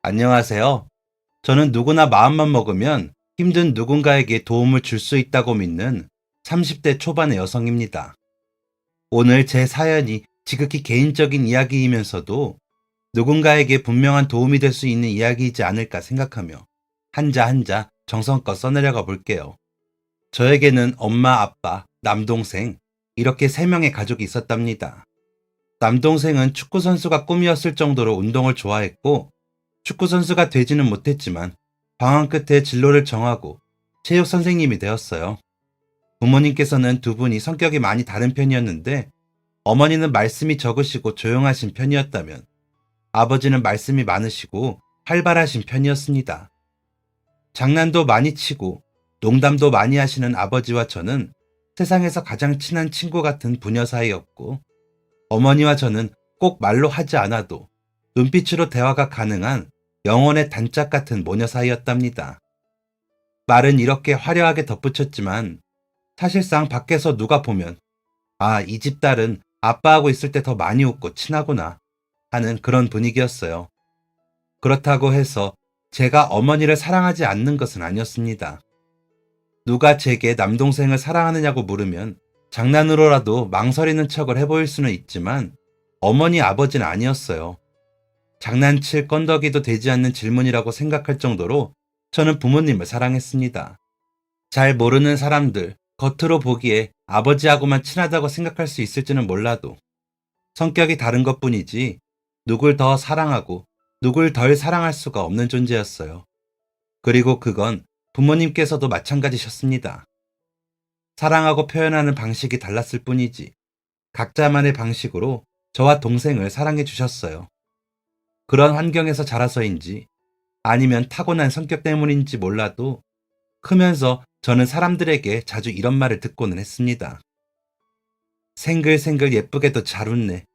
안녕하세요. 저는 누구나 마음만 먹으면 힘든 누군가에게 도움을 줄 수 있다고 믿는 30대 초반의 여성입니다. 오늘 제 사연이 지극히 개인적인 이야기이면서도 누군가에게 분명한 도움이 될 수 있는 이야기이지 않을까 생각하며 한자 한자 정성껏 써내려가 볼게요. 저에게는 엄마, 아빠, 남동생, 이렇게 3명의 가족이 있었답니다. 남동생은 축구선수가 꿈이었을 정도로 운동을 좋아했고 축구선수가 되지는 못했지만 방황 끝에 진로를 정하고 체육 선생님이 되었어요. 부모님께서는 두 분이 성격이 많이 다른 편이었는데 어머니는 말씀이 적으시고 조용하신 편이었다면 아버지는 말씀이 많으시고 활발하신 편이었습니다. 장난도 많이 치고 농담도 많이 하시는 아버지와 저는 세상에서 가장 친한 친구 같은 부녀 사이였고 어머니와 저는 꼭 말로 하지 않아도 눈빛으로 대화가 가능한 영혼의 단짝 같은 모녀 사이였답니다. 말은 이렇게 화려하게 덧붙였지만 사실상 밖에서 누가 보면 이 집 딸은 아빠하고 있을 때 더 많이 웃고 친하구나 하는 그런 분위기였어요. 그렇다고 해서 제가 어머니를 사랑하지 않는 것은 아니었습니다. 누가 제게 남동생을 사랑하느냐고 물으면 장난으로라도 망설이는 척을 해보일 수는 있지만 어머니 아버지는 아니었어요. 장난칠 건더기도 되지 않는 질문이라고 생각할 정도로 저는 부모님을 사랑했습니다. 잘 모르는 사람들, 겉으로 보기에 아버지하고만 친하다고 생각할 수 있을지는 몰라도 성격이 다른 것뿐이지 누굴 더 사랑하고 누굴 덜 사랑할 수가 없는 존재였어요. 그리고 그건 부모님께서도 마찬가지셨습니다. 사랑하고 표현하는 방식이 달랐을 뿐이지 각자만의 방식으로 저와 동생을 사랑해 주셨어요. 그런 환경에서 자라서인지 아니면 타고난 성격 때문인지 몰라도 크면서 저는 사람들에게 자주 이런 말을 듣고는 했습니다. 생글생글 예쁘게도 잘 웃네.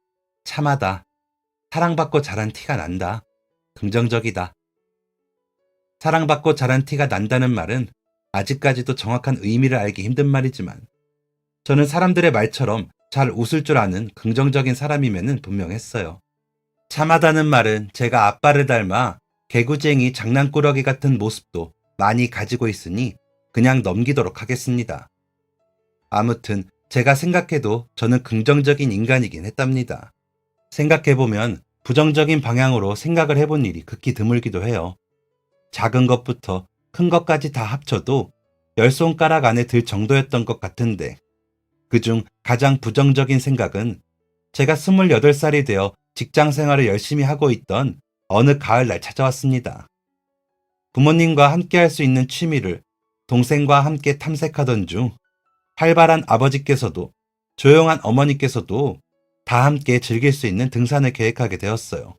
참하다. 사랑받고 자란 티가 난다. 긍정적이다. 사랑받고 자란 티가 난다는 말은 아직까지도 정확한 의미를 알기 힘든 말이지만 저는 사람들의 말처럼 잘 웃을 줄 아는 긍정적인 사람이면은 분명했어요. 참하다는 말은 제가 아빠를 닮아 개구쟁이 장난꾸러기 같은 모습도 많이 가지고 있으니 그냥 넘기도록 하겠습니다. 아무튼 제가 생각해도 저는 긍정적인 인간이긴 했답니다. 생각해보면 부정적인 방향으로 생각을 해본 일이 극히 드물기도 해요. 작은 것부터 큰 것까지 다 합쳐도 10손가락 안에 들 정도였던 것 같은데 그중 가장 부정적인 생각은 제가 28살이 되어 직장 생활을 열심히 하고 있던 어느 가을날 찾아왔습니다. 부모님과 함께 할 수 있는 취미를 동생과 함께 탐색하던 중 활발한 아버지께서도 조용한 어머니께서도 다 함께 즐길 수 있는 등산을 계획하게 되었어요.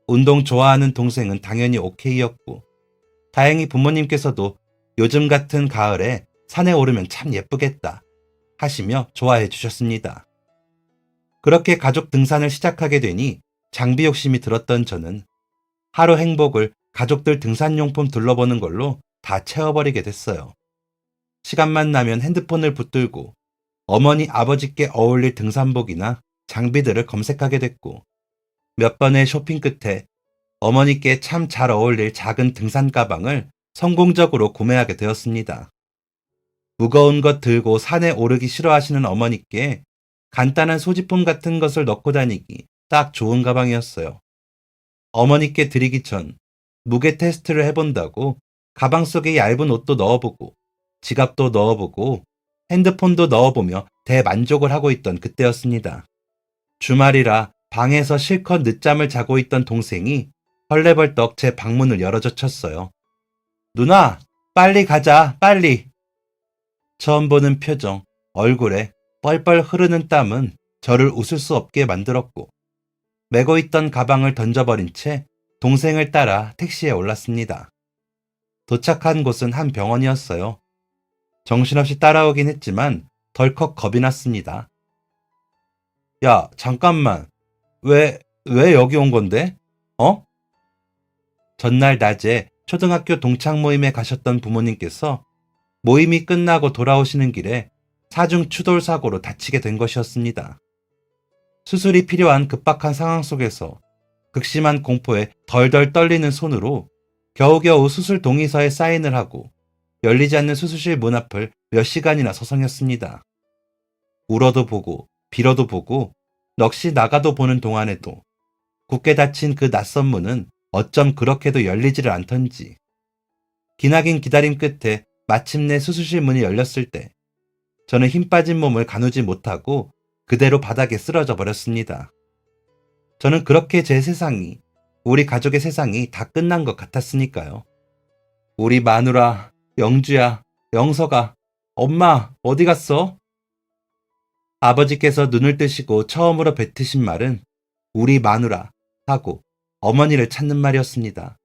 운동 좋아하는 동생은 당연히 오케이였고 다행히 부모님께서도 요즘 같은 가을에 산에 오르면 참 예쁘겠다 하시며 좋아해 주셨습니다. 그렇게 가족 등산을 시작하게 되니 장비 욕심이 들었던 저는 하루 행복을 가족들 등산용품 둘러보는 걸로 다 채워버리게 됐어요. 시간만 나면 핸드폰을 붙들고 어머니 아버지께 어울릴 등산복이나 장비들을 검색하게 됐고 몇 번의 쇼핑 끝에 어머니께 참 잘 어울릴 작은 등산 가방을 성공적으로 구매하게 되었습니다. 무거운 것 들고 산에 오르기 싫어하시는 어머니께 간단한 소지품 같은 것을 넣고 다니기 딱 좋은 가방이었어요. 어머니께 드리기 전 무게 테스트를 해본다고 가방 속에 얇은 옷도 넣어보고 지갑도 넣어보고 핸드폰도 넣어보며 대만족을 하고 있던 그때였습니다. 주말이라 방에서 실컷 늦잠을 자고 있던 동생이 헐레벌떡 제 방문을 열어젖혔어요. 누나, 빨리 가자, 빨리. 처음 보는 표정, 얼굴에 뻘뻘 흐르는 땀은 저를 웃을 수 없게 만들었고 메고 있던 가방을 던져버린 채 동생을 따라 택시에 올랐습니다. 도착한 곳은 한 병원이었어요. 정신없이 따라오긴 했지만 덜컥 겁이 났습니다. 야, 잠깐만. 왜 여기 온 건데? 어? 전날 낮에 초등학교 동창 모임에 가셨던 부모님께서 모임이 끝나고 돌아오시는 길에 사중 추돌 사고로 다치게 된 것이었습니다. 수술이 필요한 급박한 상황 속에서 극심한 공포에 덜덜 떨리는 손으로 겨우겨우 수술 동의서에 사인을 하고 열리지 않는 수술실 문 앞을 몇 시간이나 서성였습니다. 울어도 보고 빌어도 보고 넋이 나가도 보는 동안에도 굳게 닫힌 그 낯선 문은 어쩜 그렇게도 열리지를 않던지. 기나긴 기다림 끝에 마침내 수술실 문이 열렸을 때 저는 힘 빠진 몸을 가누지 못하고 그대로 바닥에 쓰러져 버렸습니다. 저는 그렇게 제 세상이, 우리 가족의 세상이 다 끝난 것 같았으니까요. 우리 마누라, 영주야, 영서가, 엄마, 어디 갔어? 아버지께서 눈을 뜨시고 처음으로 뱉으신 말은 우리 마누라 하고 어머니를 찾는 말이었습니다.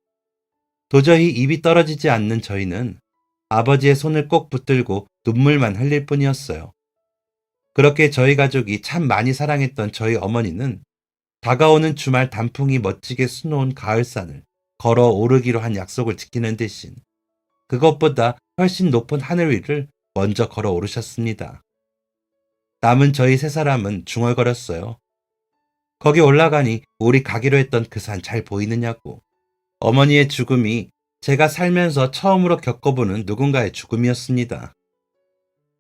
도저히 입이 떨어지지 않는 저희는 아버지의 손을 꼭 붙들고 눈물만 흘릴 뿐이었어요. 그렇게 저희 가족이 참 많이 사랑했던 저희 어머니는 다가오는 주말 단풍이 멋지게 수놓은 가을산을 걸어 오르기로 한 약속을 지키는 대신 그것보다 훨씬 높은 하늘 위를 먼저 걸어 오르셨습니다. 남은 저희 세 사람은 중얼거렸어요. 거기 올라가니 우리 가기로 했던 그 산 잘 보이느냐고. 어머니의 죽음이 제가 살면서 처음으로 겪어보는 누군가의 죽음이었습니다.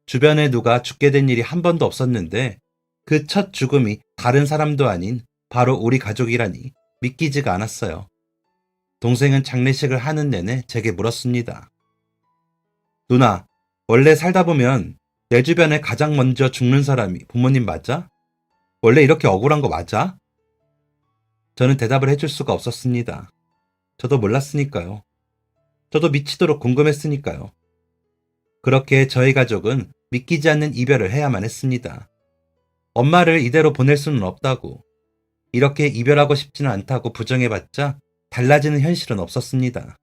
주변에 누가 죽게 된 일이 한 번도 없었는데 그 첫 죽음이 다른 사람도 아닌 바로 우리 가족이라니 믿기지가 않았어요. 동생은 장례식을 하는 내내 제게 물었습니다. 누나, 원래 살다 보면 내 주변에 가장 먼저 죽는 사람이 부모님 맞아? 원래 이렇게 억울한 거 맞아? 저는 대답을 해줄 수가 없었습니다. 저도 몰랐으니까요. 저도 미치도록 궁금했으니까요. 그렇게 저희 가족은 믿기지 않는 이별을 해야만 했습니다. 엄마를 이대로 보낼 수는 없다고, 이렇게 이별하고 싶지는 않다고 부정해봤자 달라지는 현실은 없었습니다.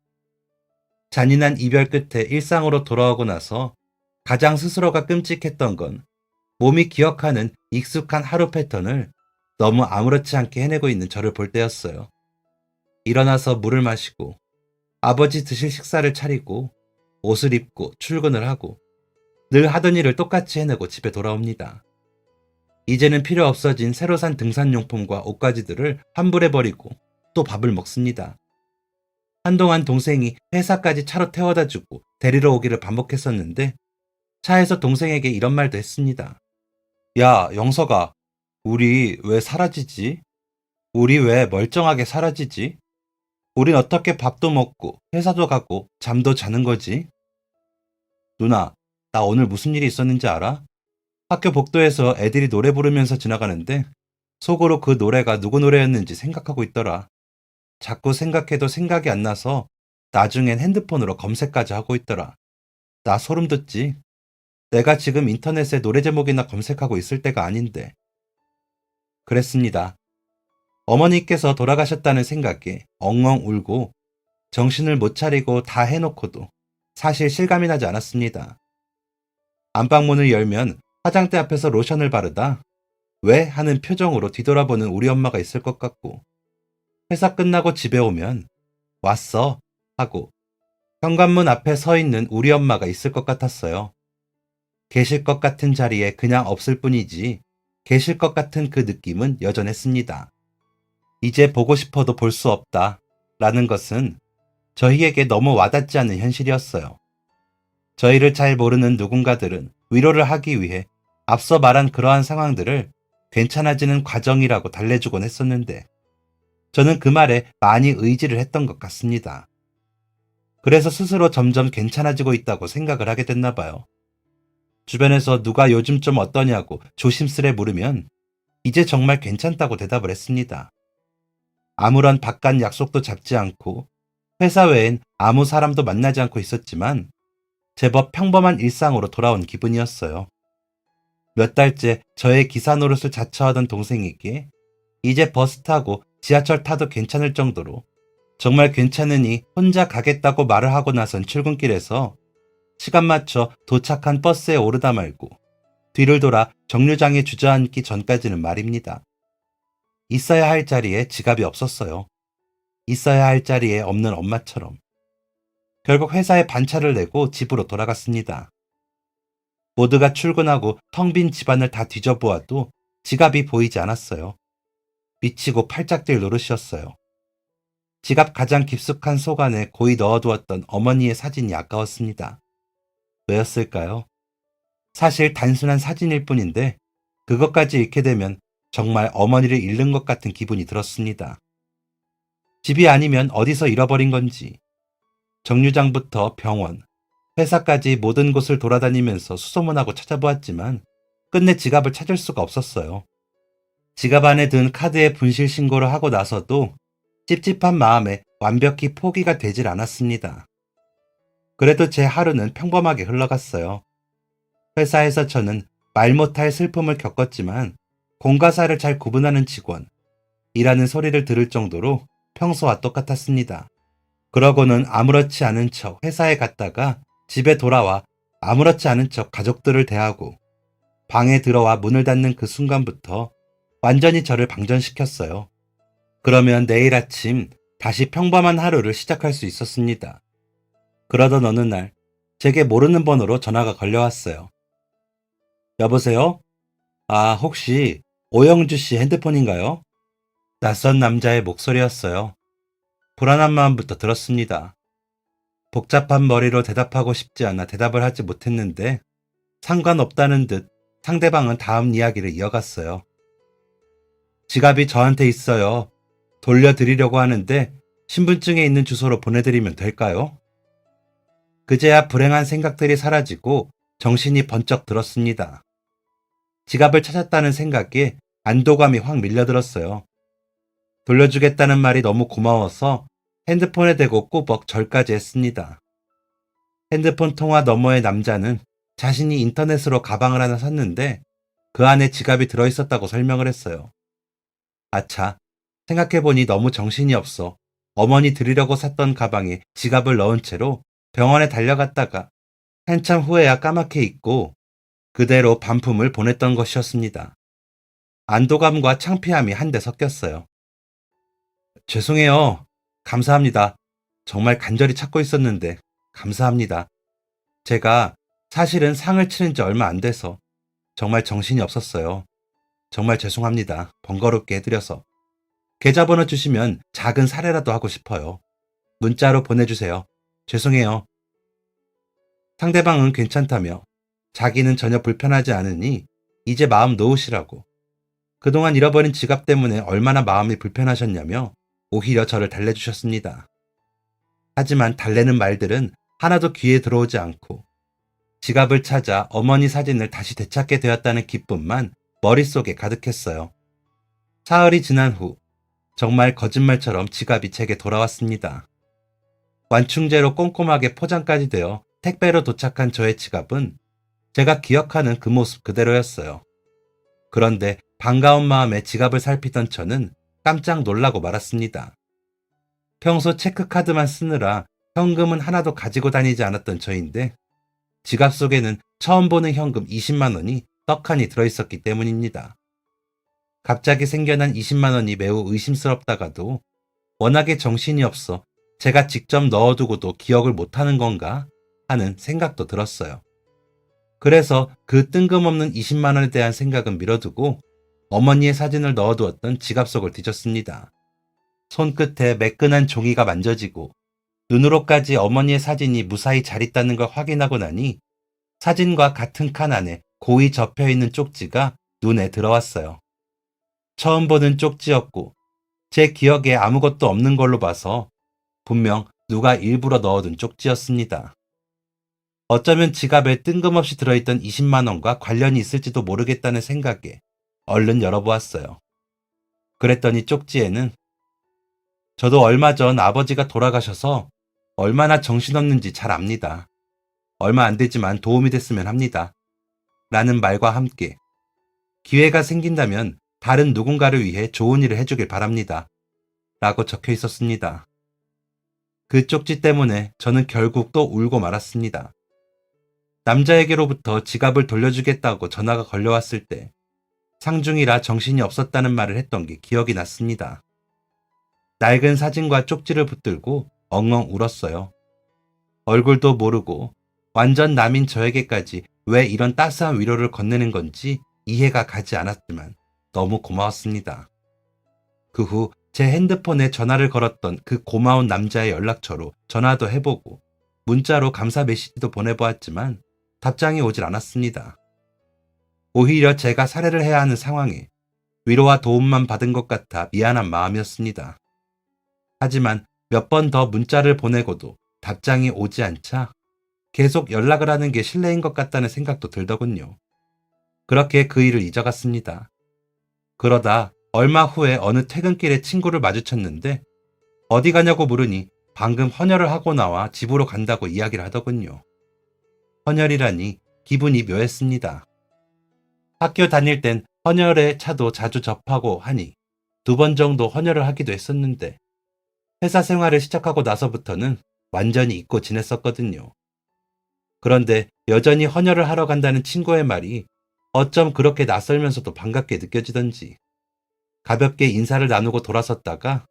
잔인한 이별 끝에 일상으로 돌아오고 나서 가장 스스로가 끔찍했던 건 몸이 기억하는 익숙한 하루 패턴을 너무 아무렇지 않게 해내고 있는 저를 볼 때였어요. 일어나서 물을 마시고 아버지 드실 식사를 차리고 옷을 입고 출근을 하고 늘 하던 일을 똑같이 해내고 집에 돌아옵니다. 이제는 필요 없어진 새로 산 등산용품과 옷가지들을 환불해버리고 또 밥을 먹습니다. 한동안 동생이 회사까지 차로 태워다 주고 데리러 오기를 반복했었는데 차에서 동생에게 이런 말도 했습니다. 야, 영서가, 우리 왜 사라지지? 우리 왜 멀쩡하게 사라지지? 우린 어떻게 밥도 먹고 회사도 가고 잠도 자는 거지? 누나, 나 오늘 무슨 일이 있었는지 알아? 학교 복도에서 애들이 노래 부르면서 지나가는데 속으로 그 노래가 누구 노래였는지 생각하고 있더라. 자꾸 생각해도 생각이 안 나서 나중엔 핸드폰으로 검색까지 하고 있더라. 나 소름 돋지? 내가 지금 인터넷에 노래 제목이나 검색하고 있을 때가 아닌데. 그랬습니다. 어머니께서 돌아가셨다는 생각에 엉엉 울고 정신을 못 차리고 다 해놓고도 사실 실감이 나지 않았습니다. 안방문을 열면 화장대 앞에서 로션을 바르다 왜? 하는 표정으로 뒤돌아보는 우리 엄마가 있을 것 같고 회사 끝나고 집에 오면 왔어? 하고 현관문 앞에 서 있는 우리 엄마가 있을 것 같았어요. 계실 것 같은 자리에 그냥 없을 뿐이지 계실 것 같은 그 느낌은 여전했습니다. 이제 보고 싶어도 볼 수 없다 라는 것은 저희에게 너무 와닿지 않는 현실이었어요. 저희를 잘 모르는 누군가들은 위로를 하기 위해 앞서 말한 그러한 상황들을 괜찮아지는 과정이라고 달래주곤 했었는데 저는 그 말에 많이 의지를 했던 것 같습니다. 그래서 스스로 점점 괜찮아지고 있다고 생각을 하게 됐나 봐요. 주변에서 누가 요즘 좀 어떠냐고 조심스레 물으면 이제 정말 괜찮다고 대답을 했습니다. 아무런 바깥 약속도 잡지 않고 회사 외엔 아무 사람도 만나지 않고 있었지만 제법 평범한 일상으로 돌아온 기분이었어요. 몇 달째 저의 기사 노릇을 자처하던 동생에게 이제 버스 타고 지하철 타도 괜찮을 정도로 정말 괜찮으니 혼자 가겠다고 말을 하고 나선 출근길에서 시간 맞춰 도착한 버스에 오르다 말고 뒤를 돌아 정류장에 주저앉기 전까지는 말입니다. 있어야 할 자리에 지갑이 없었어요. 있어야 할 자리에 없는 엄마처럼. 결국 회사에 반차를 내고 집으로 돌아갔습니다. 모두가 출근하고 텅 빈 집안을 다 뒤져보아도 지갑이 보이지 않았어요. 미치고 팔짝 뛸 노릇이었어요. 지갑 가장 깊숙한 속 안에 고이 넣어두었던 어머니의 사진이 아까웠습니다. 왜였을까요? 사실 단순한 사진일 뿐인데 그것까지 잃게 되면 정말 어머니를 잃는 것 같은 기분이 들었습니다. 집이 아니면 어디서 잃어버린 건지 정류장부터 병원, 회사까지 모든 곳을 돌아다니면서 수소문하고 찾아보았지만 끝내 지갑을 찾을 수가 없었어요. 지갑 안에 든 카드의 분실 신고를 하고 나서도 찝찝한 마음에 완벽히 포기가 되질 않았습니다. 그래도 제 하루는 평범하게 흘러갔어요. 회사에서 저는 말 못할 슬픔을 겪었지만 공과 사를 잘 구분하는 직원, 이라는 소리를 들을 정도로 평소와 똑같았습니다. 그러고는 아무렇지 않은 척 회사에 갔다가 집에 돌아와 아무렇지 않은 척 가족들을 대하고 방에 들어와 문을 닫는 그 순간부터 완전히 저를 방전시켰어요. 그러면 내일 아침 다시 평범한 하루를 시작할 수 있었습니다. 그러던 어느 날 제게 모르는 번호로 전화가 걸려왔어요. 여보세요? 아, 혹시 오영주 씨 핸드폰인가요? 낯선 남자의 목소리였어요. 불안한 마음부터 들었습니다. 복잡한 머리로 대답하고 싶지 않아 대답을 하지 못했는데 상관없다는 듯 상대방은 다음 이야기를 이어갔어요. 지갑이 저한테 있어요. 돌려드리려고 하는데 신분증에 있는 주소로 보내드리면 될까요? 그제야 불행한 생각들이 사라지고 정신이 번쩍 들었습니다. 지갑을 찾았다는 생각에 안도감이 확 밀려들었어요. 돌려주겠다는 말이 너무 고마워서 핸드폰에 대고 꾸벅 절까지 했습니다. 핸드폰 통화 너머의 남자는 자신이 인터넷으로 가방을 하나 샀는데 그 안에 지갑이 들어있었다고 설명을 했어요. 아차, 생각해보니 너무 정신이 없어 어머니 드리려고 샀던 가방에 지갑을 넣은 채로 병원에 달려갔다가 한참 후에야 까맣게 잊고 그대로 반품을 보냈던 것이었습니다. 안도감과 창피함이 한데 섞였어요. 죄송해요. 감사합니다. 정말 간절히 찾고 있었는데 감사합니다. 제가 사실은 상을 치른 지 얼마 안 돼서 정말 정신이 없었어요. 정말 죄송합니다. 번거롭게 해드려서. 계좌번호 주시면 작은 사례라도 하고 싶어요. 문자로 보내주세요. 죄송해요. 상대방은 괜찮다며 자기는 전혀 불편하지 않으니 이제 마음 놓으시라고. 그동안 잃어버린 지갑 때문에 얼마나 마음이 불편하셨냐며 오히려 저를 달래주셨습니다. 하지만 달래는 말들은 하나도 귀에 들어오지 않고 지갑을 찾아 어머니 사진을 다시 되찾게 되었다는 기쁨만 머릿속에 가득했어요. 사흘이 지난 후 정말 거짓말처럼 지갑이 제게 돌아왔습니다. 완충제로 꼼꼼하게 포장까지 되어 택배로 도착한 저의 지갑은 제가 기억하는 그 모습 그대로였어요. 그런데 반가운 마음에 지갑을 살피던 저는 깜짝 놀라고 말았습니다. 평소 체크카드만 쓰느라 현금은 하나도 가지고 다니지 않았던 저인데 지갑 속에는 처음 보는 현금 20만 원이 떡하니 들어있었기 때문입니다. 갑자기 생겨난 20만 원이 매우 의심스럽다가도 워낙에 정신이 없어 제가 직접 넣어두고도 기억을 못하는 건가 하는 생각도 들었어요. 그래서 그 뜬금없는 20만 원에 대한 생각은 미뤄두고 어머니의 사진을 넣어두었던 지갑 속을 뒤졌습니다. 손끝에 매끈한 종이가 만져지고 눈으로까지 어머니의 사진이 무사히 잘 있다는 걸 확인하고 나니 사진과 같은 칸 안에 고이 접혀있는 쪽지가 눈에 들어왔어요. 처음 보는 쪽지였고 제 기억에 아무것도 없는 걸로 봐서 분명 누가 일부러 넣어둔 쪽지였습니다. 어쩌면 지갑에 뜬금없이 들어있던 20만 원과 관련이 있을지도 모르겠다는 생각에 얼른 열어보았어요. 그랬더니 쪽지에는 저도 얼마 전 아버지가 돌아가셔서 얼마나 정신없는지 잘 압니다. 얼마 안 되지만 도움이 됐으면 합니다. 라는 말과 함께 기회가 생긴다면 다른 누군가를 위해 좋은 일을 해주길 바랍니다. 라고 적혀 있었습니다. 그 쪽지 때문에 저는 결국 또 울고 말았습니다. 남자에게로부터 지갑을 돌려주겠다고 전화가 걸려왔을 때 상중이라 정신이 없었다는 말을 했던 게 기억이 났습니다. 낡은 사진과 쪽지를 붙들고 엉엉 울었어요. 얼굴도 모르고 완전 남인 저에게까지 왜 이런 따스한 위로를 건네는 건지 이해가 가지 않았지만 너무 고마웠습니다. 그 후 제 핸드폰에 전화를 걸었던 그 고마운 남자의 연락처로 전화도 해보고 문자로 감사 메시지도 보내보았지만 답장이 오질 않았습니다. 오히려 제가 살해를 해야 하는 상황에 위로와 도움만 받은 것 같아 미안한 마음이었습니다. 하지만 몇 번 더 문자를 보내고도 답장이 오지 않자 계속 연락을 하는 게 실례인 것 같다는 생각도 들더군요. 그렇게 그 일을 잊어갔습니다. 그러다 얼마 후에 어느 퇴근길에 친구를 마주쳤는데 어디 가냐고 물으니 방금 헌혈을 하고 나와 집으로 간다고 이야기를 하더군요. 헌혈이라니 기분이 묘했습니다. 학교 다닐 땐 헌혈의 차도 자주 접하고 하니 2번 정도 헌혈을 하기도 했었는데 회사 생활을 시작하고 나서부터는 완전히 잊고 지냈었거든요. 그런데 여전히 헌혈을 하러 간다는 친구의 말이 어쩜 그렇게 낯설면서도 반갑게 느껴지던지 가볍게 인사를 나누고 돌아섰다가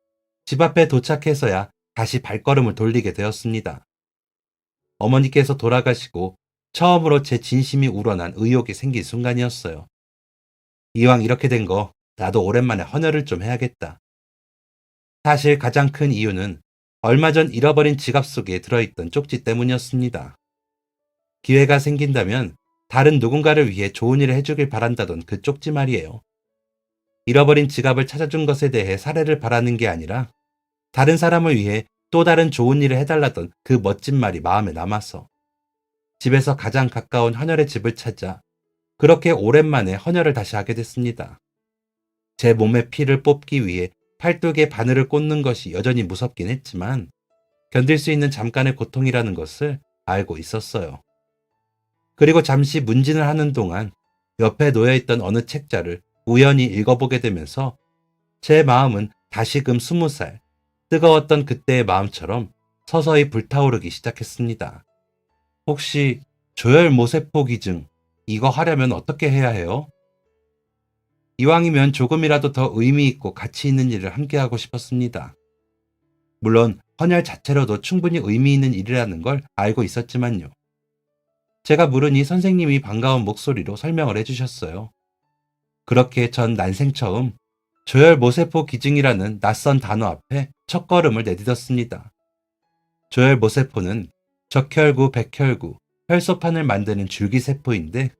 집 앞에 도착해서야 다시 발걸음을 돌리게 되었습니다. 어머니께서 돌아가시고 처음으로 제 진심이 우러난 의욕이 생긴 순간이었어요. 이왕 이렇게 된 거 나도 오랜만에 헌혈을 좀 해야겠다. 사실 가장 큰 이유는 얼마 전 잃어버린 지갑 속에 들어있던 쪽지 때문이었습니다. 기회가 생긴다면 다른 누군가를 위해 좋은 일을 해주길 바란다던 그 쪽지 말이에요. 잃어버린 지갑을 찾아준 것에 대해 사례를 바라는 게 아니라 다른 사람을 위해 또 다른 좋은 일을 해달라던 그 멋진 말이 마음에 남아서 집에서 가장 가까운 헌혈의 집을 찾아 그렇게 오랜만에 헌혈을 다시 하게 됐습니다. 제 몸의 피를 뽑기 위해 팔뚝에 바늘을 꽂는 것이 여전히 무섭긴 했지만 견딜 수 있는 잠깐의 고통이라는 것을 알고 있었어요. 그리고 잠시 문진을 하는 동안 옆에 놓여있던 어느 책자를 우연히 읽어보게 되면서 제 마음은 다시금 20살, 뜨거웠던 그때의 마음처럼 서서히 불타오르기 시작했습니다. 혹시 조혈모세포 기증, 이거 하려면 어떻게 해야 해요? 이왕이면 조금이라도 더 의미 있고 가치 있는 일을 함께하고 싶었습니다. 물론 헌혈 자체로도 충분히 의미 있는 일이라는 걸 알고 있었지만요. 제가 물으니 선생님이 반가운 목소리로 설명을 해주셨어요. 그렇게 전 난생 처음 조혈모세포 기증이라는 낯선 단어 앞에 첫걸음을 내딛었습니다. 조혈모세포는 적혈구, 백혈구, 혈소판을 만드는 줄기세포인데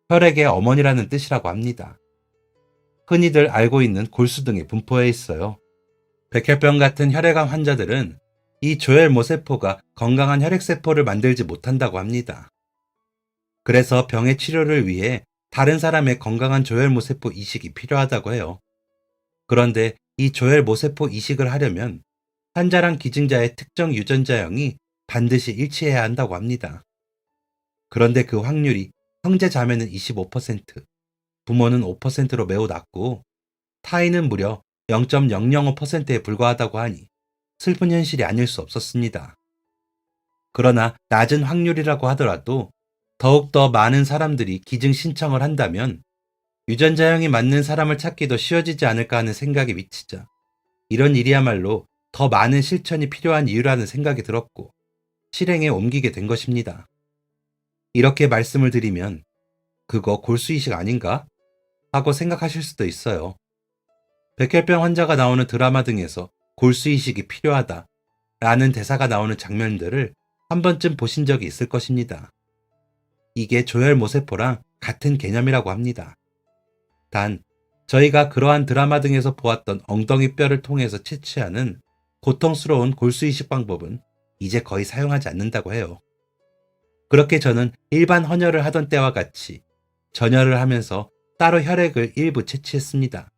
혈액의 어머니라는 뜻이라고 합니다. 흔히들 알고 있는 골수 등에 분포해 있어요. 백혈병 같은 혈액암 환자들은 이 조혈모세포가 건강한 혈액세포를 만들지 못한다고 합니다. 그래서 병의 치료를 위해 다른 사람의 건강한 조혈모세포 이식이 필요하다고 해요. 그런데 이 조혈모세포 이식을 하려면 환자랑 기증자의 특정 유전자형이 반드시 일치해야 한다고 합니다. 그런데 그 확률이 형제 자매는 25%, 부모는 5%로 매우 낮고 타인은 무려 0.005%에 불과하다고 하니 슬픈 현실이 아닐 수 없었습니다. 그러나 낮은 확률이라고 하더라도 더욱더 많은 사람들이 기증 신청을 한다면 유전자형이 맞는 사람을 찾기도 쉬워지지 않을까 하는 생각이 미치자 이런 일이야말로 더 많은 실천이 필요한 이유라는 생각이 들었고 실행에 옮기게 된 것입니다. 이렇게 말씀을 드리면 그거 골수이식 아닌가? 하고 생각하실 수도 있어요. 백혈병 환자가 나오는 드라마 등에서 골수이식이 필요하다 라는 대사가 나오는 장면들을 한 번쯤 보신 적이 있을 것입니다. 이게 조혈모세포랑 같은 개념이라고 합니다. 단, 저희가 그러한 드라마 등에서 보았던 엉덩이 뼈를 통해서 채취하는 고통스러운 골수이식 방법은 이제 거의 사용하지 않는다고 해요. 그렇게 저는 일반 헌혈을 하던 때와 같이 전혈을 하면서 따로 혈액을 일부 채취했습니다.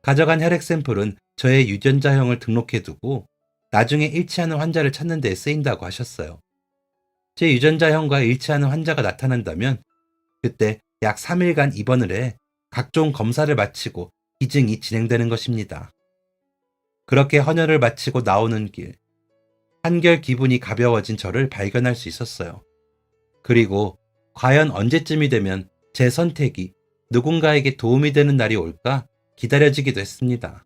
가져간 혈액 샘플은 저의 유전자형을 등록해두고 나중에 일치하는 환자를 찾는 데 쓰인다고 하셨어요. 제 유전자형과 일치하는 환자가 나타난다면 그때 약 3일간 입원을 해 각종 검사를 마치고 기증이 진행되는 것입니다. 그렇게 헌혈을 마치고 나오는 길, 한결 기분이 가벼워진 저를 발견할 수 있었어요. 그리고 과연 언제쯤이 되면 제 선택이 누군가에게 도움이 되는 날이 올까 기다려지기도 했습니다.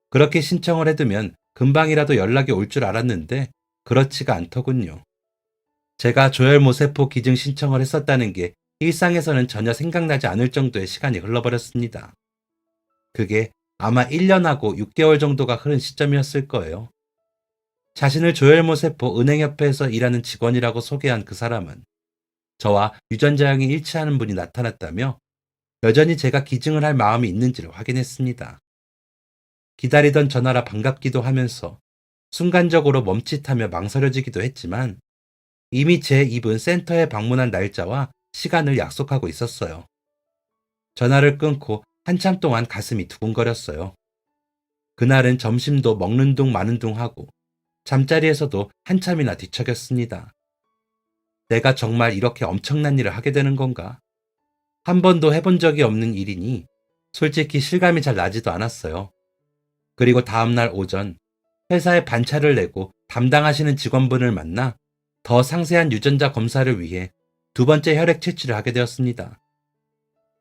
그렇게 신청을 해두면 금방이라도 연락이 올 줄 알았는데 그렇지가 않더군요. 제가 조혈모세포 기증 신청을 했었다는 게 일상에서는 전혀 생각나지 않을 정도의 시간이 흘러버렸습니다. 그게 아마 1년하고 6개월 정도가 흐른 시점이었을 거예요. 자신을 조혈모세포 은행협회에서 일하는 직원이라고 소개한 그 사람은 저와 유전자형이 일치하는 분이 나타났다며 여전히 제가 기증을 할 마음이 있는지를 확인했습니다. 기다리던 전화라 반갑기도 하면서 순간적으로 멈칫하며 망설여지기도 했지만 이미 제 입은 센터에 방문한 날짜와 시간을 약속하고 있었어요. 전화를 끊고 한참 동안 가슴이 두근거렸어요. 그날은 점심도 먹는 둥 마는 둥 하고 잠자리에서도 한참이나 뒤척였습니다. 내가 정말 이렇게 엄청난 일을 하게 되는 건가? 한 번도 해본 적이 없는 일이니 솔직히 실감이 잘 나지도 않았어요. 그리고 다음날 오전 회사에 반차를 내고 담당하시는 직원분을 만나 더 상세한 유전자 검사를 위해 두 번째 혈액 채취를 하게 되었습니다.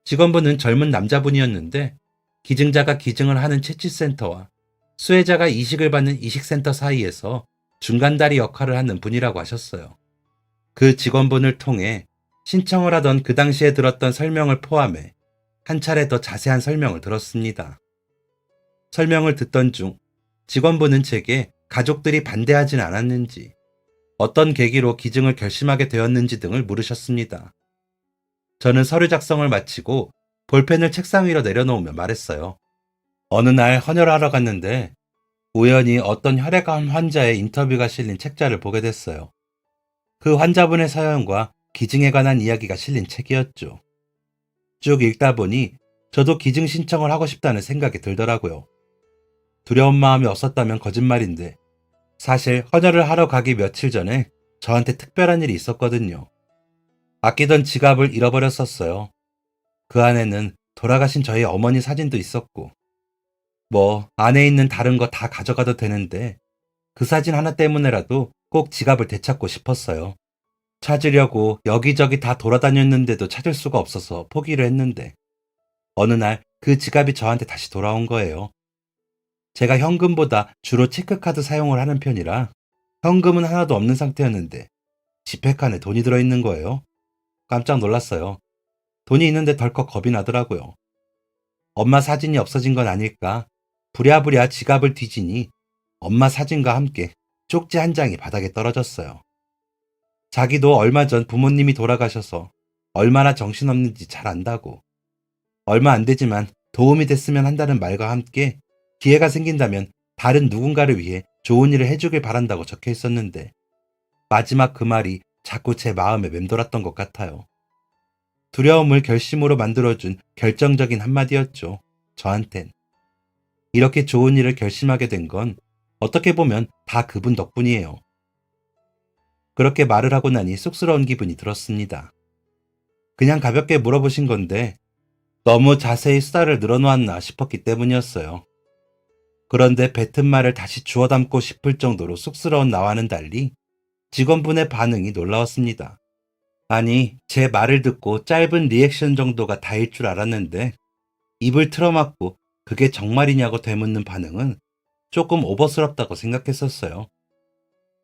직원분은 젊은 남자분이었는데 기증자가 기증을 하는 채취센터와 수혜자가 이식을 받는 이식센터 사이에서 중간다리 역할을 하는 분이라고 하셨어요. 그 직원분을 통해 신청을 하던 그 당시에 들었던 설명을 포함해 한 차례 더 자세한 설명을 들었습니다. 설명을 듣던 중 직원분은 제게 가족들이 반대하진 않았는지, 어떤 계기로 기증을 결심하게 되었는지 등을 물으셨습니다. 저는 서류 작성을 마치고 볼펜을 책상 위로 내려놓으며 말했어요. 어느 날 헌혈하러 갔는데 우연히 어떤 혈액암 환자의 인터뷰가 실린 책자를 보게 됐어요. 그 환자분의 사연과 기증에 관한 이야기가 실린 책이었죠. 쭉 읽다 보니 저도 기증 신청을 하고 싶다는 생각이 들더라고요. 두려운 마음이 없었다면 거짓말인데 사실 헌혈을 하러 가기 며칠 전에 저한테 특별한 일이 있었거든요. 아끼던 지갑을 잃어버렸었어요. 그 안에는 돌아가신 저희 어머니 사진도 있었고 안에 있는 다른 거 다 가져가도 되는데 그 사진 하나 때문에라도 꼭 지갑을 되찾고 싶었어요. 찾으려고 여기저기 다 돌아다녔는데도 찾을 수가 없어서 포기를 했는데 어느 날 그 지갑이 저한테 다시 돌아온 거예요. 제가 현금보다 주로 체크카드 사용을 하는 편이라 현금은 하나도 없는 상태였는데 지폐칸에 돈이 들어있는 거예요. 깜짝 놀랐어요. 돈이 있는데 덜컥 겁이 나더라고요. 엄마 사진이 없어진 건 아닐까? 부랴부랴 지갑을 뒤지니 엄마 사진과 함께 쪽지 한 장이 바닥에 떨어졌어요. 자기도 얼마 전 부모님이 돌아가셔서 얼마나 정신없는지 잘 안다고, 얼마 안 되지만 도움이 됐으면 한다는 말과 함께 기회가 생긴다면 다른 누군가를 위해 좋은 일을 해주길 바란다고 적혀 있었는데 마지막 그 말이 자꾸 제 마음에 맴돌았던 것 같아요. 두려움을 결심으로 만들어준 결정적인 한마디였죠. 저한텐. 이렇게 좋은 일을 결심하게 된 건 어떻게 보면 다 그분 덕분이에요. 그렇게 말을 하고 나니 쑥스러운 기분이 들었습니다. 그냥 가볍게 물어보신 건데 너무 자세히 수다를 늘어놓았나 싶었기 때문이었어요. 그런데 뱉은 말을 다시 주워 담고 싶을 정도로 쑥스러운 나와는 달리 직원분의 반응이 놀라웠습니다. 아니, 제 말을 듣고 짧은 리액션 정도가 다일 줄 알았는데 입을 틀어막고 그게 정말이냐고 되묻는 반응은 조금 오버스럽다고 생각했었어요.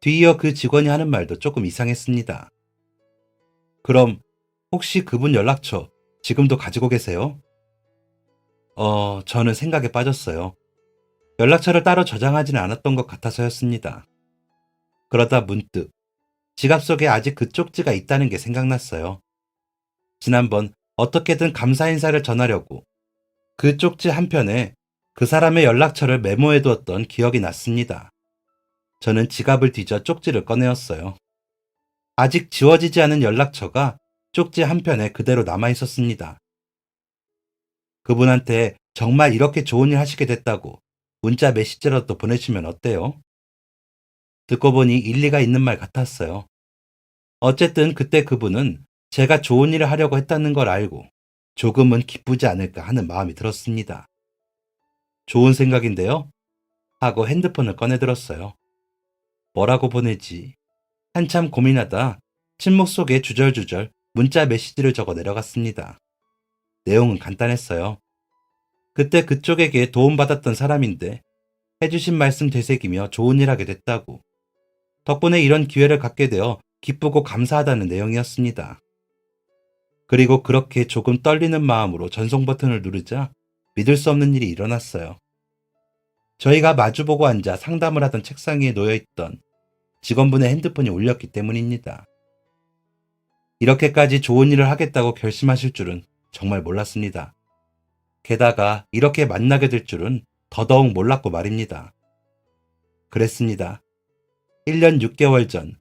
뒤이어 그 직원이 하는 말도 조금 이상했습니다. 그럼 혹시 그분 연락처 지금도 가지고 계세요? 저는 생각에 빠졌어요. 연락처를 따로 저장하지는 않았던 것 같아서였습니다. 그러다 문득 지갑 속에 아직 그 쪽지가 있다는 게 생각났어요. 지난번 어떻게든 감사 인사를 전하려고 그 쪽지 한편에 그 사람의 연락처를 메모해 두었던 기억이 났습니다. 저는 지갑을 뒤져 쪽지를 꺼내었어요. 아직 지워지지 않은 연락처가 쪽지 한편에 그대로 남아 있었습니다. 그분한테 정말 이렇게 좋은 일 하시게 됐다고 문자 메시지라도 보내시면 어때요? 듣고 보니 일리가 있는 말 같았어요. 어쨌든 그때 그분은 제가 좋은 일을 하려고 했다는 걸 알고 조금은 기쁘지 않을까 하는 마음이 들었습니다. 좋은 생각인데요? 하고 핸드폰을 꺼내들었어요. 뭐라고 보내지? 한참 고민하다 침묵 속에 주절주절 문자 메시지를 적어 내려갔습니다. 내용은 간단했어요. 그때 그쪽에게 도움받았던 사람인데 해주신 말씀 되새기며 좋은 일 하게 됐다고. 덕분에 이런 기회를 갖게 되어 기쁘고 감사하다는 내용이었습니다. 그리고 그렇게 조금 떨리는 마음으로 전송 버튼을 누르자 믿을 수 없는 일이 일어났어요. 저희가 마주보고 앉아 상담을 하던 책상 위에 놓여있던 직원분의 핸드폰이 울렸기 때문입니다. 이렇게까지 좋은 일을 하겠다고 결심하실 줄은 정말 몰랐습니다. 게다가 이렇게 만나게 될 줄은 더더욱 몰랐고 말입니다. 그랬습니다. 1년 6개월 전,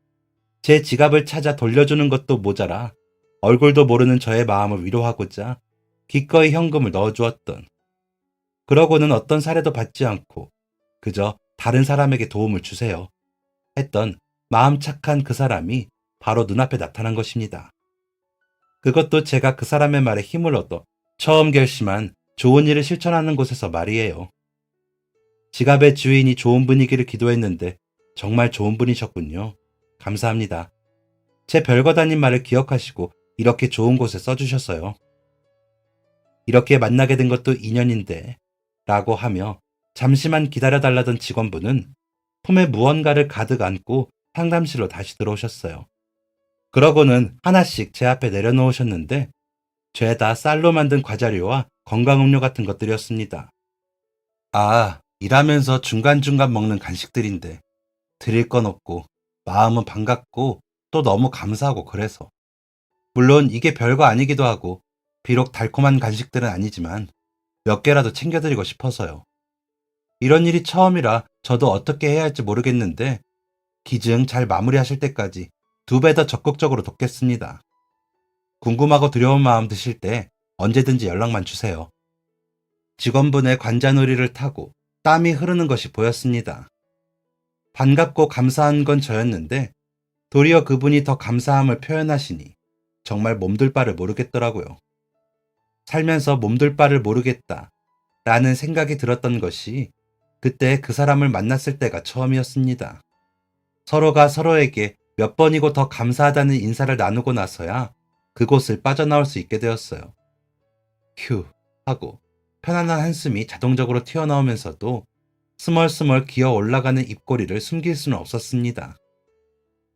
제 지갑을 찾아 돌려주는 것도 모자라 얼굴도 모르는 저의 마음을 위로하고자 기꺼이 현금을 넣어주었던, 그러고는 어떤 사례도 받지 않고 그저 다른 사람에게 도움을 주세요 했던 마음 착한 그 사람이 바로 눈앞에 나타난 것입니다. 그것도 제가 그 사람의 말에 힘을 얻어 처음 결심한 좋은 일을 실천하는 곳에서 말이에요. 지갑의 주인이 좋은 분위기를 기도했는데 정말 좋은 분이셨군요. 감사합니다. 제 별것 아닌 말을 기억하시고 이렇게 좋은 곳에 써주셨어요. 이렇게 만나게 된 것도 인연인데 라고 하며 잠시만 기다려달라던 직원분은 품에 무언가를 가득 안고 상담실로 다시 들어오셨어요. 그러고는 하나씩 제 앞에 내려놓으셨는데 죄다 쌀로 만든 과자류와 건강음료 같은 것들이었습니다. 아, 일하면서 중간중간 먹는 간식들인데 드릴 건 없고 마음은 반갑고 또 너무 감사하고 그래서. 물론 이게 별거 아니기도 하고 비록 달콤한 간식들은 아니지만 몇 개라도 챙겨드리고 싶어서요. 이런 일이 처음이라 저도 어떻게 해야 할지 모르겠는데 기증 잘 마무리하실 때까지 2배 더 적극적으로 돕겠습니다. 궁금하고 두려운 마음 드실 때 언제든지 연락만 주세요. 직원분의 관자놀이를 타고 땀이 흐르는 것이 보였습니다. 반갑고 감사한 건 저였는데 도리어 그분이 더 감사함을 표현하시니 정말 몸둘 바를 모르겠더라고요. 살면서 몸둘 바를 모르겠다 라는 생각이 들었던 것이 그때 그 사람을 만났을 때가 처음이었습니다. 서로가 서로에게 몇 번이고 더 감사하다는 인사를 나누고 나서야 그곳을 빠져나올 수 있게 되었어요. 휴 하고 편안한 한숨이 자동적으로 튀어나오면서도 스멀스멀 기어 올라가는 입꼬리를 숨길 수는 없었습니다.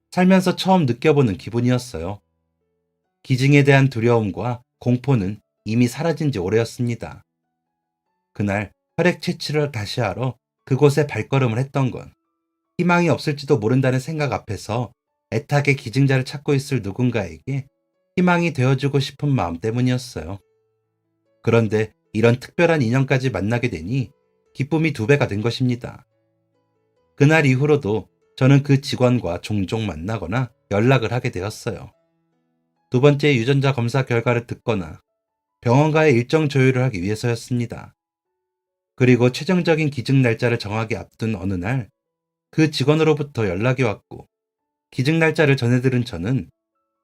살면서 처음 느껴보는 기분이었어요. 기증에 대한 두려움과 공포는 이미 사라진 지 오래였습니다. 그날 혈액 채취를 다시 하러 그곳에 발걸음을 했던 건 희망이 없을지도 모른다는 생각 앞에서 애타게 기증자를 찾고 있을 누군가에게 희망이 되어주고 싶은 마음 때문이었어요. 그런데 이런 특별한 인연까지 만나게 되니 기쁨이 2배가 된 것입니다. 그날 이후로도 저는 그 직원과 종종 만나거나 연락을 하게 되었어요. 2번째 유전자 검사 결과를 듣거나 병원과의 일정 조율을 하기 위해서였습니다. 그리고 최종적인 기증 날짜를 정하기 앞둔 어느 날 그 직원으로부터 연락이 왔고 기증 날짜를 전해들은 저는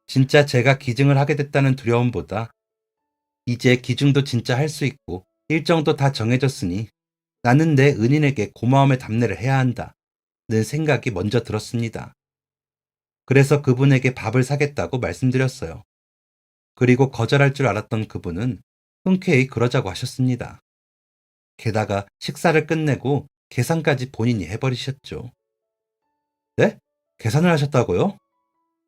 진짜 제가 기증을 하게 됐다는 두려움보다 이제 기증도 진짜 할 수 있고 일정도 다 정해졌으니 나는 내 은인에게 고마움의 답례를 해야 한다는 생각이 먼저 들었습니다. 그래서 그분에게 밥을 사겠다고 말씀드렸어요. 그리고 거절할 줄 알았던 그분은 흔쾌히 그러자고 하셨습니다. 게다가 식사를 끝내고 계산까지 본인이 해버리셨죠. 네? 계산을 하셨다고요?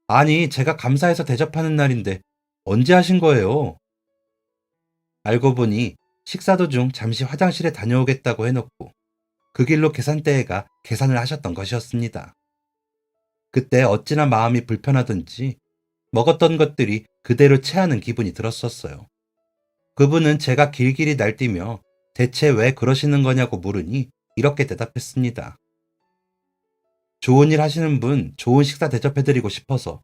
아니, 제가 감사해서 대접하는 날인데 언제 하신 거예요? 알고 보니 식사 도중 잠시 화장실에 다녀오겠다고 해놓고 그 길로 계산대에 가 계산을 하셨던 것이었습니다. 그때 어찌나 마음이 불편하던지 먹었던 것들이 그대로 체하는 기분이 들었었어요. 그분은 제가 길길이 날뛰며 대체 왜 그러시는 거냐고 물으니 이렇게 대답했습니다. 좋은 일 하시는 분 좋은 식사 대접해드리고 싶어서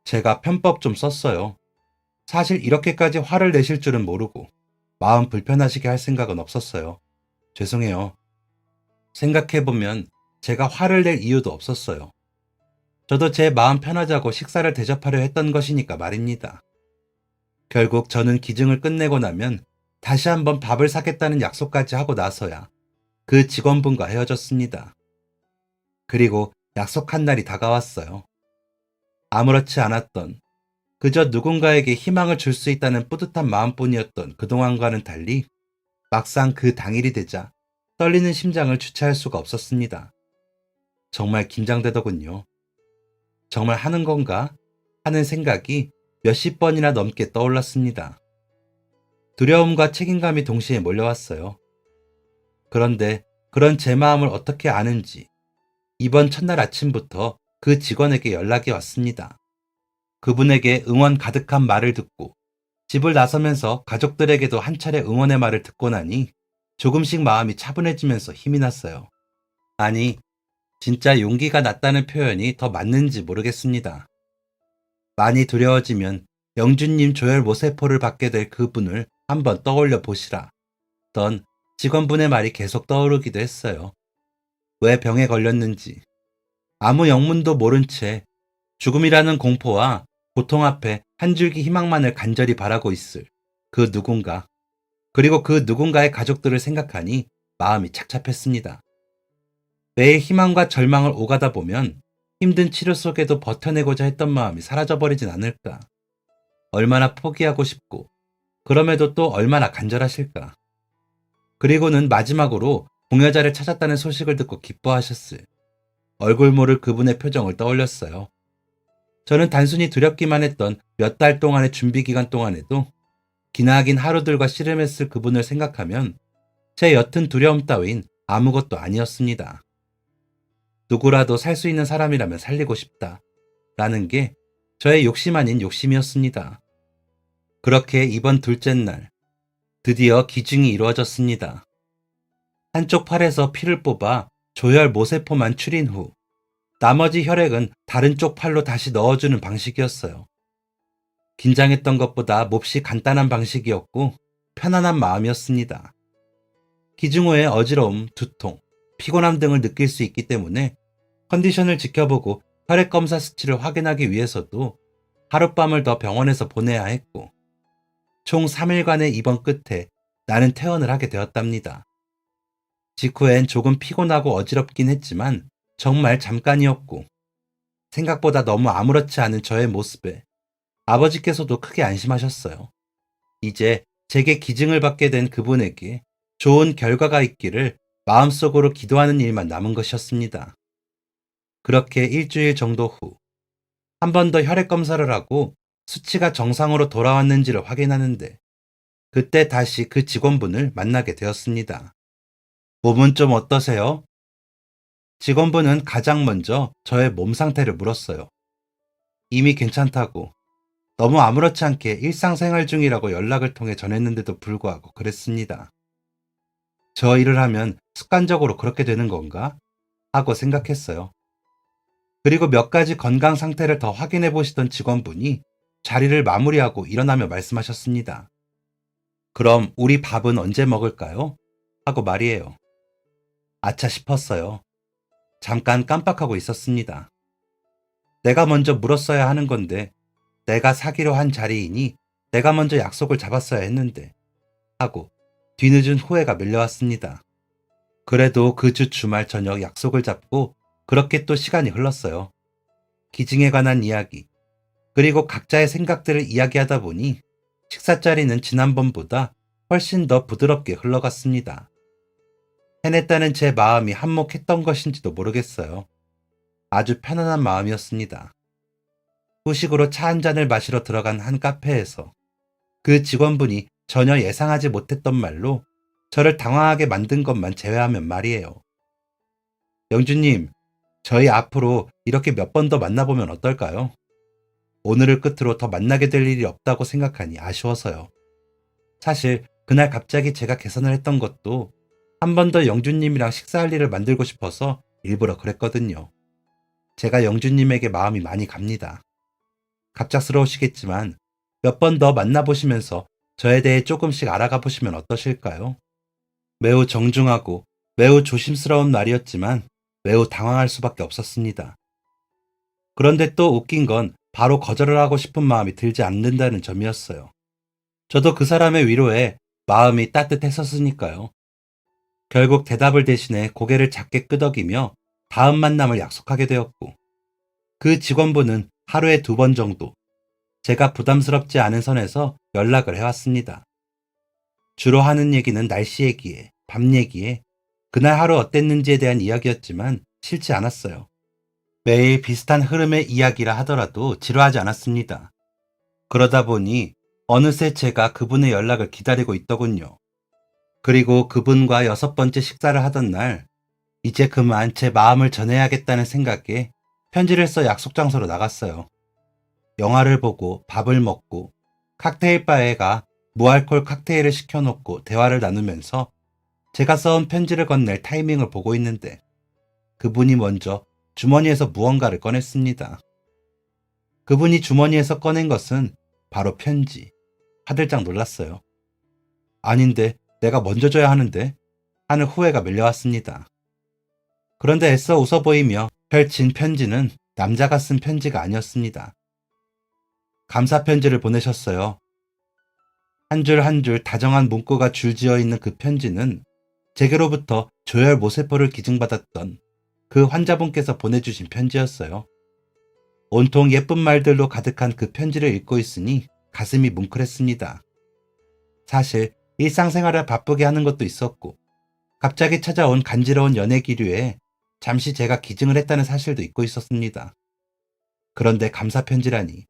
제가 편법 좀 썼어요. 사실 이렇게까지 화를 내실 줄은 모르고 마음 불편하시게 할 생각은 없었어요. 죄송해요. 생각해보면 제가 화를 낼 이유도 없었어요. 저도 제 마음 편하자고 식사를 대접하려 했던 것이니까 말입니다. 결국 저는 기증을 끝내고 나면 다시 한번 밥을 사겠다는 약속까지 하고 나서야 그 직원분과 헤어졌습니다. 그리고 약속한 날이 다가왔어요. 아무렇지 않았던, 그저 누군가에게 희망을 줄 수 있다는 뿌듯한 마음뿐이었던 그동안과는 달리 막상 그 당일이 되자 떨리는 심장을 주체할 수가 없었습니다. 정말 긴장되더군요. 정말 하는 건가? 하는 생각이 몇십 번이나 넘게 떠올랐습니다. 두려움과 책임감이 동시에 몰려왔어요. 그런데 그런 제 마음을 어떻게 아는지 이번 첫날 아침부터 그 직원에게 연락이 왔습니다. 그분에게 응원 가득한 말을 듣고 집을 나서면서 가족들에게도 한 차례 응원의 말을 듣고 나니 조금씩 마음이 차분해지면서 힘이 났어요. 아니, 진짜 용기가 났다는 표현이 더 맞는지 모르겠습니다. 많이 두려워지면 영준님 조혈 모세포를 받게 될 그분을 한번 떠올려 보시라. 던 직원분의 말이 계속 떠오르기도 했어요. 왜 병에 걸렸는지, 아무 영문도 모른 채 죽음이라는 공포와 고통 앞에 한 줄기 희망만을 간절히 바라고 있을 그 누군가, 그리고 그 누군가의 가족들을 생각하니 마음이 착잡했습니다. 매일 희망과 절망을 오가다 보면 힘든 치료 속에도 버텨내고자 했던 마음이 사라져버리진 않을까. 얼마나 포기하고 싶고, 그럼에도 또 얼마나 간절하실까. 그리고는 마지막으로 공여자를 찾았다는 소식을 듣고 기뻐하셨을 얼굴 모를 그분의 표정을 떠올렸어요. 저는 단순히 두렵기만 했던 몇 달 동안의 준비 기간 동안에도 기나긴 하루들과 씨름했을 그분을 생각하면 제 옅은 두려움 따윈 아무것도 아니었습니다. 누구라도 살 수 있는 사람이라면 살리고 싶다. 라는 게 저의 욕심 아닌 욕심이었습니다. 그렇게 이번 둘째 날, 드디어 기증이 이루어졌습니다. 한쪽 팔에서 피를 뽑아 조혈 모세포만 추린 후, 나머지 혈액은 다른 쪽 팔로 다시 넣어주는 방식이었어요. 긴장했던 것보다 몹시 간단한 방식이었고 편안한 마음이었습니다. 기증 후에 어지러움, 두통, 피곤함 등을 느낄 수 있기 때문에 컨디션을 지켜보고 혈액 검사 수치를 확인하기 위해서도 하룻밤을 더 병원에서 보내야 했고 총 3일간의 입원 끝에 나는 퇴원을 하게 되었답니다. 직후엔 조금 피곤하고 어지럽긴 했지만 정말 잠깐이었고 생각보다 너무 아무렇지 않은 저의 모습에 아버지께서도 크게 안심하셨어요. 이제 제게 기증을 받게 된 그분에게 좋은 결과가 있기를 마음속으로 기도하는 일만 남은 것이었습니다. 그렇게 일주일 정도 후, 한 번 더 혈액 검사를 하고 수치가 정상으로 돌아왔는지를 확인하는데, 그때 다시 그 직원분을 만나게 되었습니다. 몸은 좀 어떠세요? 직원분은 가장 먼저 저의 몸 상태를 물었어요. 이미 괜찮다고, 너무 아무렇지 않게 일상생활 중이라고 연락을 통해 전했는데도 불구하고 그랬습니다. 저 일을 하면 습관적으로 그렇게 되는 건가? 하고 생각했어요. 그리고 몇 가지 건강 상태를 더 확인해 보시던 직원분이 자리를 마무리하고 일어나며 말씀하셨습니다. 그럼 우리 밥은 언제 먹을까요? 하고 말이에요. 아차 싶었어요. 잠깐 깜빡하고 있었습니다. 내가 먼저 물었어야 하는 건데, 내가 사기로 한 자리이니 내가 먼저 약속을 잡았어야 했는데, 하고 뒤늦은 후회가 밀려왔습니다. 그래도 그 주 주말 저녁 약속을 잡고 그렇게 또 시간이 흘렀어요. 기증에 관한 이야기, 그리고 각자의 생각들을 이야기하다 보니 식사 자리는 지난번보다 훨씬 더 부드럽게 흘러갔습니다. 해냈다는 제 마음이 한몫했던 것인지도 모르겠어요. 아주 편안한 마음이었습니다. 후식으로 차 한 잔을 마시러 들어간 한 카페에서 그 직원분이 전혀 예상하지 못했던 말로 저를 당황하게 만든 것만 제외하면 말이에요. 영주님, 저희 앞으로 이렇게 몇 번 더 만나보면 어떨까요? 오늘을 끝으로 더 만나게 될 일이 없다고 생각하니 아쉬워서요. 사실 그날 갑자기 제가 계산을 했던 것도 한 번 더 영주님이랑 식사할 일을 만들고 싶어서 일부러 그랬거든요. 제가 영주님에게 마음이 많이 갑니다. 갑작스러우시겠지만 몇 번 더 만나보시면서 저에 대해 조금씩 알아가 보시면 어떠실까요? 매우 정중하고 매우 조심스러운 말이었지만 매우 당황할 수밖에 없었습니다. 그런데 또 웃긴 건 바로 거절을 하고 싶은 마음이 들지 않는다는 점이었어요. 저도 그 사람의 위로에 마음이 따뜻했었으니까요. 결국 대답을 대신해 고개를 작게 끄덕이며 다음 만남을 약속하게 되었고, 그 직원분은 하루에 2번 정도 제가 부담스럽지 않은 선에서 연락을 해왔습니다. 주로 하는 얘기는 날씨 얘기에, 밤 얘기에, 그날 하루 어땠는지에 대한 이야기였지만 싫지 않았어요. 매일 비슷한 흐름의 이야기라 하더라도 지루하지 않았습니다. 그러다 보니 어느새 제가 그분의 연락을 기다리고 있더군요. 그리고 그분과 6번째 식사를 하던 날, 이제 그만 제 마음을 전해야겠다는 생각에 편지를 써 약속 장소로 나갔어요. 영화를 보고 밥을 먹고 칵테일 바에 가 무알콜 칵테일을 시켜놓고 대화를 나누면서 제가 써온 편지를 건넬 타이밍을 보고 있는데 그분이 먼저 주머니에서 무언가를 꺼냈습니다. 그분이 주머니에서 꺼낸 것은 바로 편지. 화들짝 놀랐어요. 아닌데 내가 먼저 줘야 하는데 하는 후회가 밀려왔습니다. 그런데 애써 웃어 보이며 펼친 편지는 남자가 쓴 편지가 아니었습니다. 감사 편지를 보내셨어요. 한 줄 한 줄 다정한 문구가 줄지어 있는 그 편지는 제게로부터 조혈 모세포를 기증받았던 그 환자분께서 보내주신 편지였어요. 온통 예쁜 말들로 가득한 그 편지를 읽고 있으니 가슴이 뭉클했습니다. 사실 일상생활을 바쁘게 하는 것도 있었고 갑자기 찾아온 간지러운 연애 기류에 잠시 제가 기증을 했다는 사실도 잊고 있었습니다. 그런데 감사 편지라니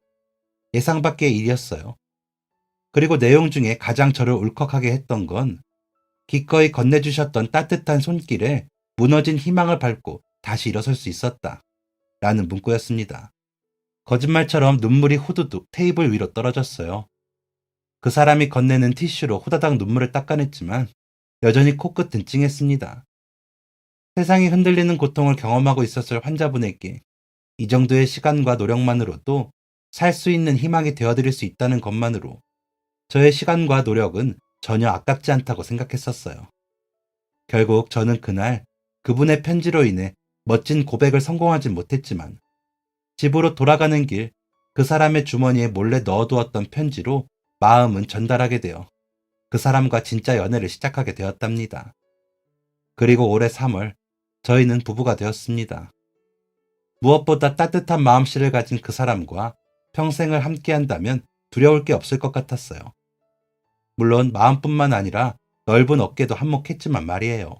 예상 밖의 일이었어요. 그리고 내용 중에 가장 저를 울컥하게 했던 건 기꺼이 건네주셨던 따뜻한 손길에 무너진 희망을 밟고 다시 일어설 수 있었다 라는 문구였습니다. 거짓말처럼 눈물이 후두둑 테이블 위로 떨어졌어요. 그 사람이 건네는 티슈로 후다닥 눈물을 닦아냈지만 여전히 코끝은 찡했습니다. 세상이 흔들리는 고통을 경험하고 있었을 환자분에게 이 정도의 시간과 노력만으로도 살 수 있는 희망이 되어드릴 수 있다는 것만으로 저의 시간과 노력은 전혀 아깝지 않다고 생각했었어요. 결국 저는 그날 그분의 편지로 인해 멋진 고백을 성공하진 못했지만 집으로 돌아가는 길 그 사람의 주머니에 몰래 넣어두었던 편지로 마음은 전달하게 되어 그 사람과 진짜 연애를 시작하게 되었답니다. 그리고 올해 3월 저희는 부부가 되었습니다. 무엇보다 따뜻한 마음씨를 가진 그 사람과 평생을 함께한다면 두려울 게 없을 것 같았어요. 물론 마음뿐만 아니라 넓은 어깨도 한몫했지만 말이에요.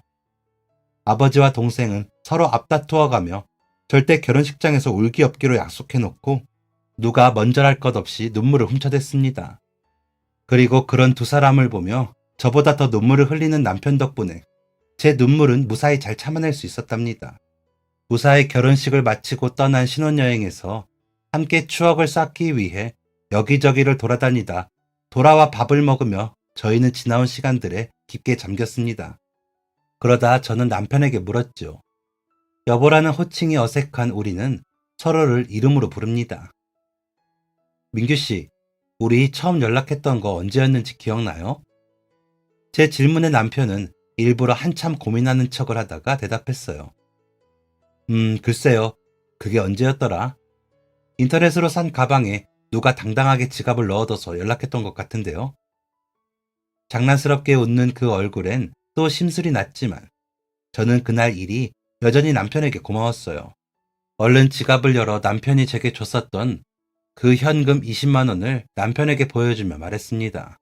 아버지와 동생은 서로 앞다투어가며 절대 결혼식장에서 울기 없기로 약속해놓고 누가 먼저랄 것 없이 눈물을 훔쳐댔습니다. 그리고 그런 두 사람을 보며 저보다 더 눈물을 흘리는 남편 덕분에 제 눈물은 무사히 잘 참아낼 수 있었답니다. 무사히 결혼식을 마치고 떠난 신혼여행에서 함께 추억을 쌓기 위해 여기저기를 돌아다니다 돌아와 밥을 먹으며 저희는 지나온 시간들에 깊게 잠겼습니다. 그러다 저는 남편에게 물었죠. 여보라는 호칭이 어색한 우리는 서로를 이름으로 부릅니다. 민규 씨, 우리 처음 연락했던 거 언제였는지 기억나요? 제 질문에 남편은 일부러 한참 고민하는 척을 하다가 대답했어요. 글쎄요. 그게 언제였더라? 인터넷으로 산 가방에 누가 당당하게 지갑을 넣어둬서 연락했던 것 같은데요. 장난스럽게 웃는 그 얼굴엔 또 심술이 났지만 저는 그날 일이 여전히 남편에게 고마웠어요. 얼른 지갑을 열어 남편이 제게 줬었던 그 현금 20만 원을 남편에게 보여주며 말했습니다.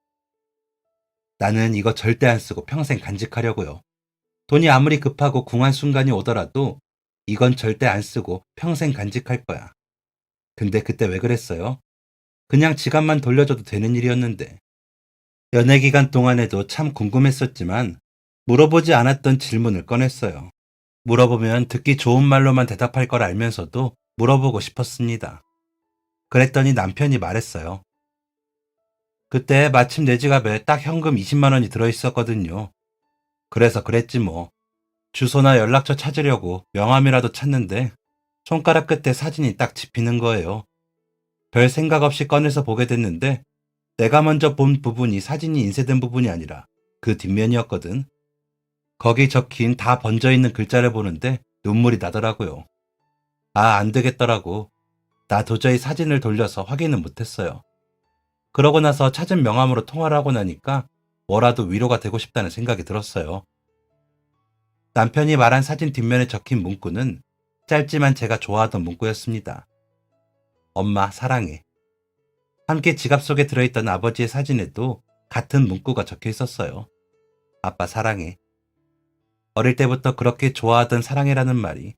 나는 이거 절대 안 쓰고 평생 간직하려고요. 돈이 아무리 급하고 궁한 순간이 오더라도 이건 절대 안 쓰고 평생 간직할 거야. 근데 그때 왜 그랬어요? 그냥 지갑만 돌려줘도 되는 일이었는데. 연애 기간 동안에도 참 궁금했었지만 물어보지 않았던 질문을 꺼냈어요. 물어보면 듣기 좋은 말로만 대답할 걸 알면서도 물어보고 싶었습니다. 그랬더니 남편이 말했어요. 그때 마침 내 지갑에 딱 현금 20만 원이 들어있었거든요. 그래서 그랬지 뭐. 주소나 연락처 찾으려고 명함이라도 찾는데 손가락 끝에 사진이 딱 집히는 거예요. 별 생각 없이 꺼내서 보게 됐는데 내가 먼저 본 부분이 사진이 인쇄된 부분이 아니라 그 뒷면이었거든. 거기 적힌 다 번져있는 글자를 보는데 눈물이 나더라고요. 아, 안 되겠더라고. 나 도저히 사진을 돌려서 확인은 못했어요. 그러고 나서 찾은 명함으로 통화를 하고 나니까 뭐라도 위로가 되고 싶다는 생각이 들었어요. 남편이 말한 사진 뒷면에 적힌 문구는 짧지만 제가 좋아하던 문구였습니다. 엄마 사랑해. 함께 지갑 속에 들어있던 아버지의 사진에도 같은 문구가 적혀 있었어요. 아빠 사랑해. 어릴 때부터 그렇게 좋아하던 사랑해라는 말이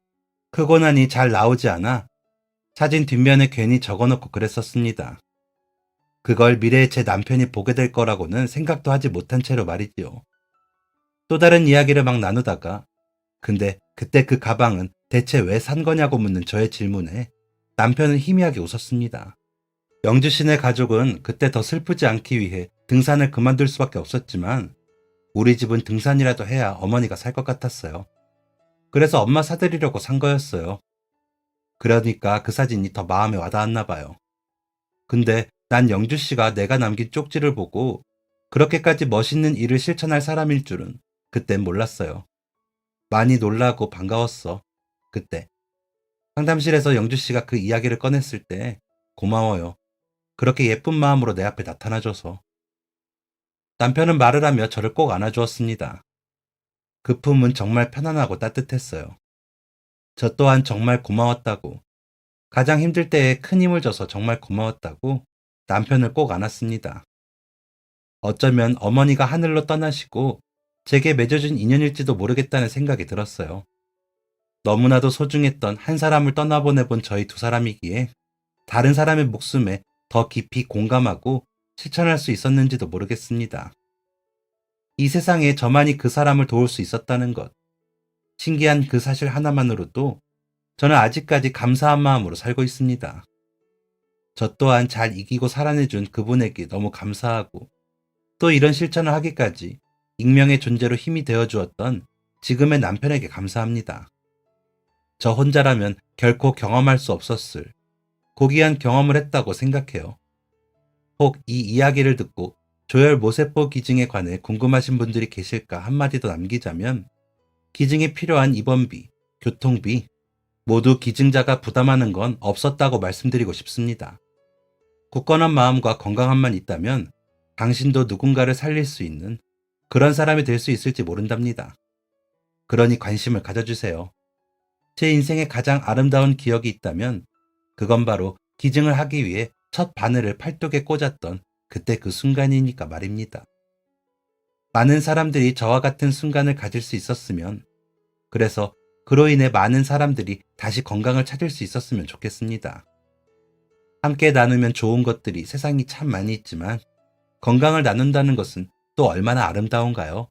크고 나니 잘 나오지 않아 사진 뒷면에 괜히 적어놓고 그랬었습니다. 그걸 미래의 제 남편이 보게 될 거라고는 생각도 하지 못한 채로 말이지요. 또 다른 이야기를 막 나누다가 근데 그때 그 가방은 대체 왜 산 거냐고 묻는 저의 질문에 남편은 희미하게 웃었습니다. 영주 씨네 가족은 그때 더 슬프지 않기 위해 등산을 그만둘 수밖에 없었지만 우리 집은 등산이라도 해야 어머니가 살 것 같았어요. 그래서 엄마 사드리려고 산 거였어요. 그러니까 그 사진이 더 마음에 와닿았나 봐요. 근데 난 영주 씨가 내가 남긴 쪽지를 보고 그렇게까지 멋있는 일을 실천할 사람일 줄은 그땐 몰랐어요. 많이 놀라고 반가웠어. 그때. 상담실에서 영주 씨가 그 이야기를 꺼냈을 때 고마워요. 그렇게 예쁜 마음으로 내 앞에 나타나줘서. 남편은 말을 하며 저를 꼭 안아주었습니다. 그 품은 정말 편안하고 따뜻했어요. 저 또한 정말 고마웠다고, 가장 힘들 때에 큰 힘을 줘서 정말 고마웠다고 남편을 꼭 안았습니다. 어쩌면 어머니가 하늘로 떠나시고 제게 맺어준 인연일지도 모르겠다는 생각이 들었어요. 너무나도 소중했던 한 사람을 떠나보내본 저희 두 사람이기에 다른 사람의 목숨에 더 깊이 공감하고 실천할 수 있었는지도 모르겠습니다. 이 세상에 저만이 그 사람을 도울 수 있었다는 것, 신기한 그 사실 하나만으로도 저는 아직까지 감사한 마음으로 살고 있습니다. 저 또한 잘 이기고 살아내준 그분에게 너무 감사하고 또 이런 실천을 하기까지 익명의 존재로 힘이 되어주었던 지금의 남편에게 감사합니다. 저 혼자라면 결코 경험할 수 없었을 고귀한 경험을 했다고 생각해요. 혹 이 이야기를 듣고 조혈 모세포 기증에 관해 궁금하신 분들이 계실까 한마디 더 남기자면 기증에 필요한 입원비, 교통비 모두 기증자가 부담하는 건 없었다고 말씀드리고 싶습니다. 굳건한 마음과 건강함만 있다면 당신도 누군가를 살릴 수 있는 그런 사람이 될 수 있을지 모른답니다. 그러니 관심을 가져주세요. 제 인생에 가장 아름다운 기억이 있다면 그건 바로 기증을 하기 위해 첫 바늘을 팔뚝에 꽂았던 그때 그 순간이니까 말입니다. 많은 사람들이 저와 같은 순간을 가질 수 있었으면, 그래서 그로 인해 많은 사람들이 다시 건강을 찾을 수 있었으면 좋겠습니다. 함께 나누면 좋은 것들이 세상이 참 많이 있지만 건강을 나눈다는 것은 또 얼마나 아름다운가요?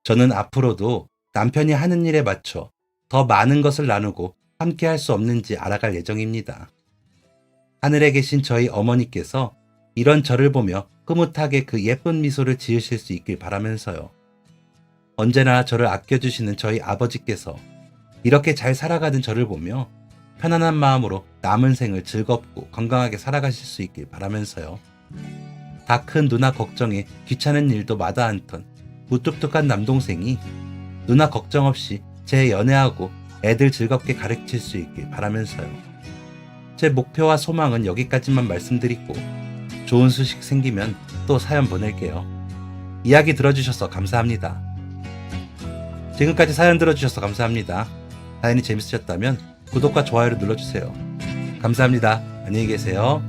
저는 앞으로도 남편이 하는 일에 맞춰 더 많은 것을 나누고 함께 할 수 없는지 알아갈 예정입니다. 하늘에 계신 저희 어머니께서 이런 저를 보며 흐뭇하게 그 예쁜 미소를 지으실 수 있길 바라면서요. 언제나 저를 아껴주시는 저희 아버지께서 이렇게 잘 살아가는 저를 보며 편안한 마음으로 남은 생을 즐겁고 건강하게 살아가실 수 있길 바라면서요. 다 큰 누나 걱정에 귀찮은 일도 마다 않던 무뚝뚝한 남동생이 누나 걱정 없이 제 연애하고 애들 즐겁게 가르칠 수 있길 바라면서요. 제 목표와 소망은 여기까지만 말씀드리고 좋은 소식 생기면 또 사연 보낼게요. 이야기 들어주셔서 감사합니다. 지금까지 사연 들어주셔서 감사합니다. 사연이 재밌으셨다면 구독과 좋아요를 눌러주세요. 감사합니다. 안녕히 계세요.